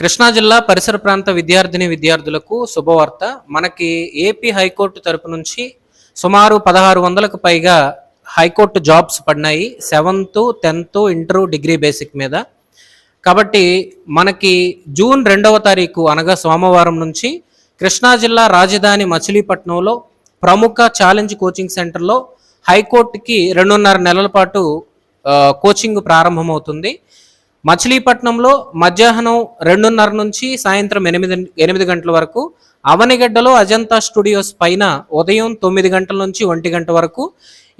కృష్ణా జిల్లా పరిసర ప్రాంత విద్యార్థులకు శుభవార్త. మనకి ఏపీ హైకోర్టు తరపు నుంచి సుమారు 1600కు పైగా హైకోర్టు జాబ్స్ పడినాయి. 7th, 10th, inter, degree basic మీద. కాబట్టి మనకి జూన్ 2వ తారీఖు అనగా సోమవారం నుంచి కృష్ణా జిల్లా రాజధాని మచిలీపట్నంలో ప్రముఖ ఛాలెంజ్ కోచింగ్ సెంటర్లో హైకోర్టుకి 2.5 నెలల పాటు కోచింగ్ ప్రారంభమవుతుంది. మచిలీపట్నంలో మధ్యాహ్నం 2:30 నుంచి సాయంత్రం 8 గంటల వరకు, అవనిగడ్డలో అజంతా స్టూడియోస్ పైన ఉదయం 9 గంటల నుంచి 1 గంట వరకు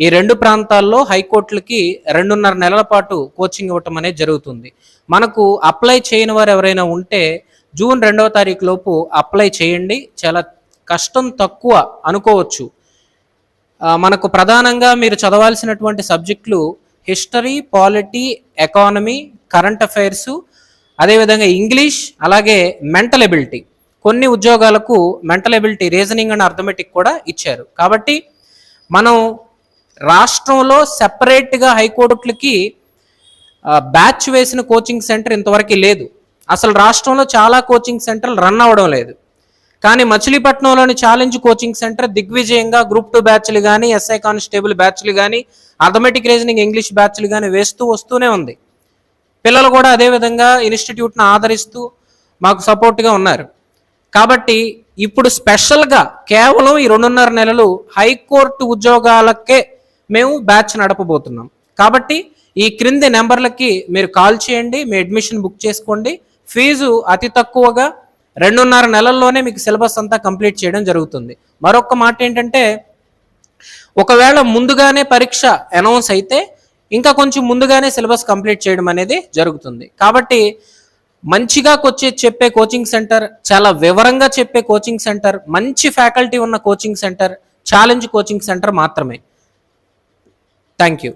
ఈ రెండు ప్రాంతాల్లో హైకోర్టులకి 2.5 నెలల పాటు కోచింగ్ ఇవ్వటం అనేది జరుగుతుంది. మనకు అప్లై చేయని వారు ఎవరైనా ఉంటే జూన్ 2వ తారీఖు లోపు అప్లై చేయండి. చాలా కష్టం తక్కువ అనుకోవచ్చు. మనకు ప్రధానంగా మీరు చదవాల్సినటువంటి సబ్జెక్టులు history, polity, economy, current affairs, అదేవిధంగా ఇంగ్లీష్, అలాగే మెంటల్ ఎబిలిటీ. కొన్ని ఉద్యోగాలకు mental ability, reasoning and arithmetic కూడా ఇచ్చారు. కాబట్టి మనం రాష్ట్రంలో సెపరేట్గా హైకోర్టులకి బ్యాచ్ వేసిన కోచింగ్ సెంటర్ ఇంతవరకు లేదు. అసలు రాష్ట్రంలో చాలా కోచింగ్ సెంటర్లు రన్ అవ్వడం లేదు. కానీ మచిలీపట్నంలోని ఛాలెంజ్ కోచింగ్ సెంటర్ దిగ్విజయంగా గ్రూప్ 2 బ్యాచ్లు కానీ, ఎస్ఐ కానిస్టేబుల్ బ్యాచ్లు కానీ, అథమెటిక్, రీజనింగ్, ఇంగ్లీష్ బ్యాచ్లు కానీ వస్తూనే ఉంది. పిల్లలు కూడా అదేవిధంగా ఇన్స్టిట్యూట్ను ఆదరిస్తూ మాకు సపోర్ట్గా ఉన్నారు. కాబట్టి ఇప్పుడు స్పెషల్గా కేవలం ఈ 2.5 నెలలు హైకోర్టు ఉద్యోగాలకే మేము బ్యాచ్ నడపబోతున్నాం. కాబట్టి ఈ క్రింది నెంబర్లకి మీరు కాల్ చేయండి, మీ అడ్మిషన్ బుక్ చేసుకోండి. ఫీజు అతి తక్కువగా 2.5 నెలల్లోనే మీకు సిలబస్ అంతా కంప్లీట్ చేయడం జరుగుతుంది. మరొక మాట ఏంటంటే, ఒకవేళ ముందుగానే పరీక్ష అనౌన్స్ అయితే ఇంకా కొంచెం ముందుగానే సిలబస్ కంప్లీట్ చేయడం అనేది జరుగుతుంది. కాబట్టి మంచిగా చెప్పే కోచింగ్ సెంటర్, చాలా వివరంగా చెప్పే కోచింగ్ సెంటర్, మంచి ఫ్యాకల్టీ ఉన్న coaching centre challenge coaching centre మాత్రమే. Thank you.